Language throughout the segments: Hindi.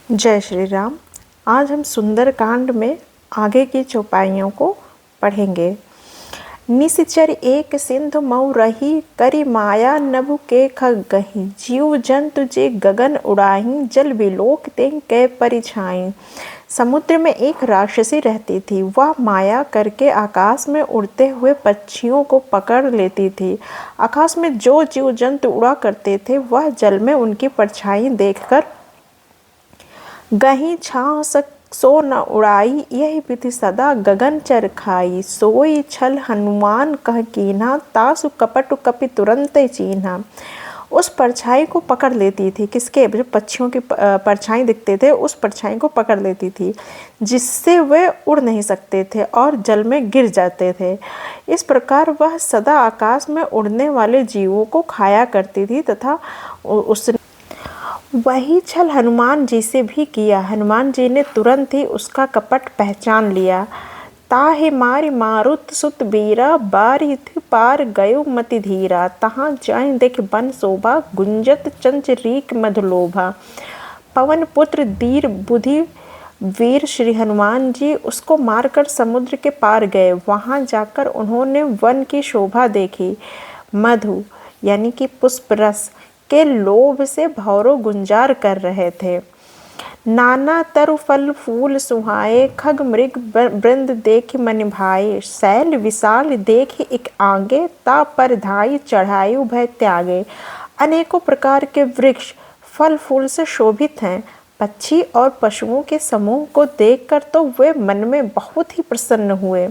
जय श्री राम। आज हम सुंदरकांड में आगे की चौपाइयों को पढ़ेंगे। निशिचर एक सिंधु मऊ रही, करी माया नभु के खग गही। जीव जंतु जे गगन उड़ाही, जल विलोक ते कै परिछाई। समुद्र में एक राक्षसी रहती थी। वह माया करके आकाश में उड़ते हुए पक्षियों को पकड़ लेती थी। आकाश में जो जीव जंतु उड़ा करते थे, वह जल में उनकी परछाई देखकर गही छाँव सो न उड़ाई। यही विधि सदा गगन चर खाई। सोई छल हनुमान कह कीन्हा, तासु कपटु कपि तुरंत चीन्हा। उस परछाई को पकड़ लेती थी। किसके? जो पक्षियों की परछाई दिखते थे, उस परछाई को पकड़ लेती थी, जिससे वे उड़ नहीं सकते थे और जल में गिर जाते थे। इस प्रकार वह सदा आकाश में उड़ने वाले जीवों को खाया करती थी तथा उसने वही छल हनुमान जी से भी किया। हनुमान जी ने तुरंत ही उसका कपट पहचान लिया। ताहे मारि मारुत सुत बीरा, बारी थी पार गयो मति धीरा। तहाँ जाए देख बन शोभा, गुंजत चंचरीक मधुलोभा। पवन पुत्र धीर बुद्धि वीर श्री हनुमान जी उसको मारकर समुद्र के पार गए। वहाँ जाकर उन्होंने वन की शोभा देखी। मधु यानी कि पुष्प रस के लोभ से भौरों गुंजार कर रहे थे। नाना तरु फल फूल सुहाए, खग मृग वृंद देख मन भाए। शैल विशाल देख एक आगे, ता पर धाई चढ़ायु भय त्यागे। अनेकों प्रकार के वृक्ष फल फूल से शोभित हैं। पक्षी और पशुओं के समूह को देखकर तो वे मन में बहुत ही प्रसन्न हुए।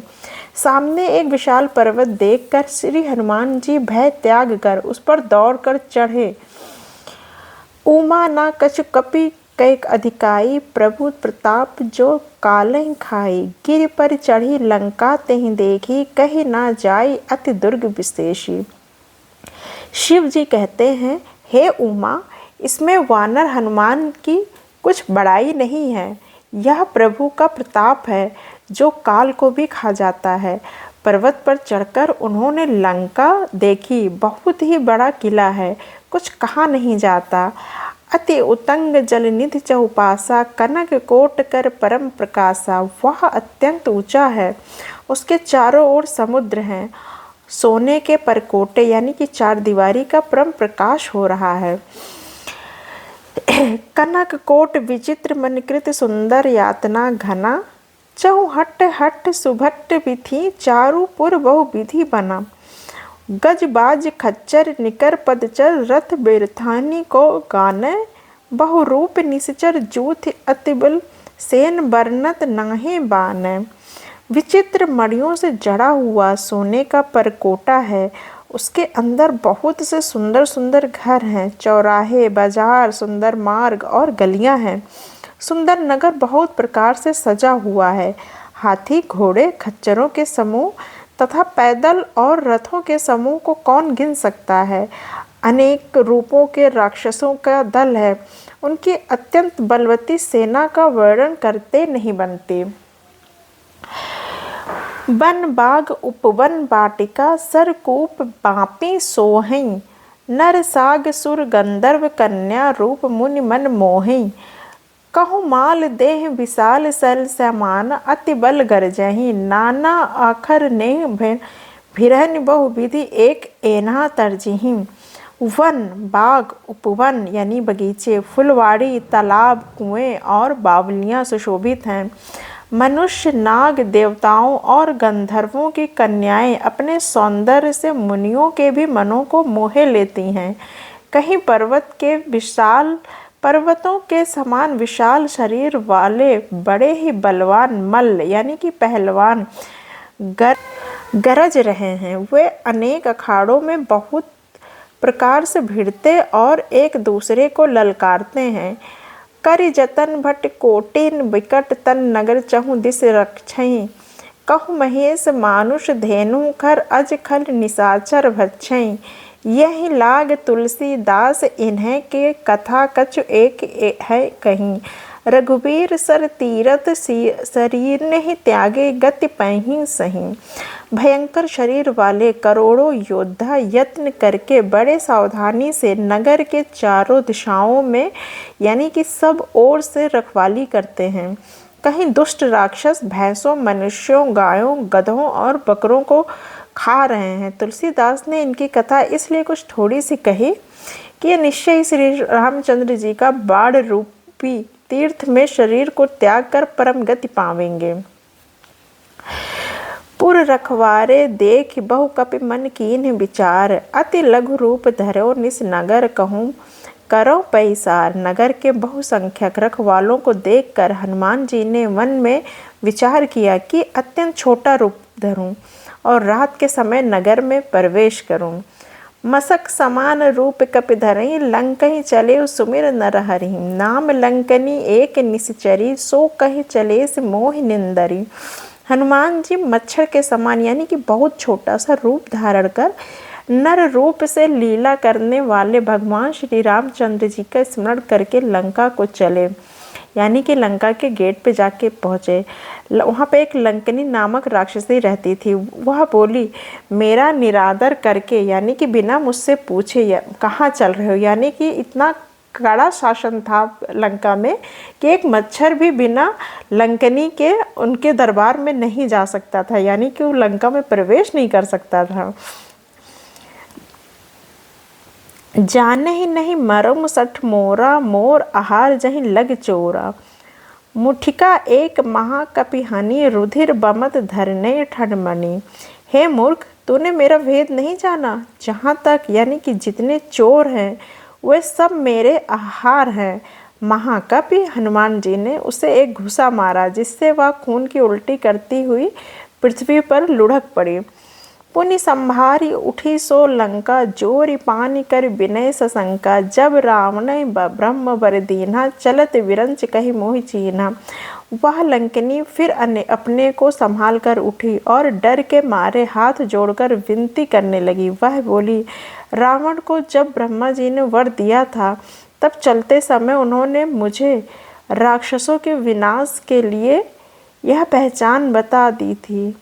सामने एक विशाल पर्वत देखकर श्री हनुमान जी भय त्याग कर उस पर दौड़कर चढ़े। उमा ना कछु कपि कैक अधिकाई, प्रभु प्रताप जो कालहि खाई। गिर पर चढ़ी लंका तेहि देखी, कही ना जाई अति दुर्ग विशेषी। शिव जी कहते हैं, हे उमा, इसमें वानर हनुमान की कुछ बड़ाई नहीं है। यह प्रभु का प्रताप है जो काल को भी खा जाता है। पर्वत पर चढ़कर उन्होंने लंका देखी। बहुत ही बड़ा किला है, कुछ कहा नहीं जाता। अति उतंग जल निधि चहुपासा, कनक कोट कर परम प्रकाशा। वह अत्यंत ऊंचा है, उसके चारों ओर समुद्र हैं। सोने के परकोटे यानी कि चार दीवारी का परम प्रकाश हो रहा है। कनक कोट विचित्र मनकृत सुंदर यातना घना, चहु हट हट सुभट विधि, चारु पुर बहु विधि बना। गज बाज खच्चर निकर पदचर, रथ बिरथानी को गाने। बहु रूप निश्चर जूथ अतिबल, सेन बरनत नाहे बाने। विचित्र मणियों से जड़ा हुआ सोने का परकोटा है। उसके अंदर बहुत से सुंदर सुंदर घर हैं। चौराहे, बाजार, सुंदर मार्ग और गलियां हैं। सुंदर नगर बहुत प्रकार से सजा हुआ है। हाथी, घोड़े, खच्चरों के समूह तथा पैदल और रथों के समूह को कौन गिन सकता है। अनेक रूपों के राक्षसों का दल है। उनकी अत्यंत बलवती सेना का वर्णन करते नहीं बनते। वन बाग उपवन बाटिका, सरकूप बापी सोहई। नर साग सुर गंधर्व कन्या, रूप मुनि मन मोहि। कहु माल देह विशाल सल समान, अति बल गरजहि। नाना आखर ने भिरन बहु विधि, एक एन्हा तरजिहि। वन, बाग, उपवन यानी बगीचे, फुलवाड़ी, तालाब, कुएं और बावलियां सुशोभित हैं। मनुष्य, नाग, देवताओं और गंधर्वों की कन्याएं अपने सौंदर्य से मुनियों के भी मनों को मोहे लेती हैं। कहीं पर्वतों के समान विशाल शरीर वाले बड़े ही बलवान मल्ल यानी कि पहलवान गरज रहे हैं। वे अनेक अखाड़ों में बहुत प्रकार से भिड़ते और एक दूसरे को ललकारते हैं। करि जतन भट कोटिन, विकट तन नगर चहु दिस रक्षहि। कहु महेश मानुष धेनु खर, अज खल निशाचर भक्षहि। यही लाग तुलसीदास इन्हें के, कथा कछु एक है कहीं। रघुवीर सर तीरथ शरीर नहीं त्यागे गति पैहीं सही। भयंकर शरीर वाले करोड़ों योद्धा यत्न करके बड़े सावधानी से नगर के चारों दिशाओं में यानी कि सब ओर से रखवाली करते हैं। कहीं दुष्ट राक्षस भैंसों, मनुष्यों, गायों, गधों और बकरों को खा रहे हैं। तुलसीदास ने इनकी कथा इसलिए कुछ थोड़ी सी कही कि ये निश्चय श्री रामचंद्र जी का बाढ़ रूपी तीर्थ में शरीर को त्याग कर परम गति पावेंगे। पुर रखवारे देख बहु कपि मन कीन्ह विचार, अति लघु रूप धरो निस नगर कहूँ करो पैसार। नगर के बहुसंख्यक रखवालों को देखकर हनुमान जी ने मन में विचार किया कि अत्यंत छोटा रूप धरूं और रात के समय नगर में प्रवेश करूं। मसक समान रूप कपि धरई, लंकहि चले सुमिर नर हरि। नाम लंकनी एक निश्चरी, सो कहि चले से मोहि निंदरी। हनुमान जी मच्छर के समान यानी कि बहुत छोटा सा रूप धारण कर नर रूप से लीला करने वाले भगवान श्री रामचंद्र जी का स्मरण करके लंका को चले, यानी कि लंका के गेट पे जाके पहुँचे। वहाँ पे एक लंकनी नामक राक्षसी रहती थी। वह बोली, मेरा निरादर करके यानी कि बिना मुझसे पूछे कहाँ चल रहे हो, यानी कि इतना कड़ा शासन था लंका में कि एक मच्छर भी बिना लंकनी के उनके दरबार में नहीं जा सकता था, यानी कि वो लंका में प्रवेश नहीं कर सकता था। जाने ही नहीं मरम सठ मोरा, मोर आहार जहीं लग चोरा। मुठिका एक महाकपि हनि, रुधिर बमत धरने ठनमनी। हे मूर्ख, तूने मेरा भेद नहीं जाना। जहाँ तक यानी कि जितने चोर हैं वे सब मेरे आहार हैं। महाकपि हनुमान जी ने उसे एक घुसा मारा जिससे वह खून की उल्टी करती हुई पृथ्वी पर लुढ़क पड़ी। पुनि संभारी उठी सो लंका, जोरि पानि कर विनय सशंका। जब रावण ब्रह्म बर दीन्हा, चलत विरंच कहि मोहि चीन्हा। वह लंकनी फिर अपने को संभाल कर उठी और डर के मारे हाथ जोड़कर विनती करने लगी। वह बोली, रावण को जब ब्रह्मा जी ने वर दिया था तब चलते समय उन्होंने मुझे राक्षसों के विनाश के लिए यह पहचान बता दी थी।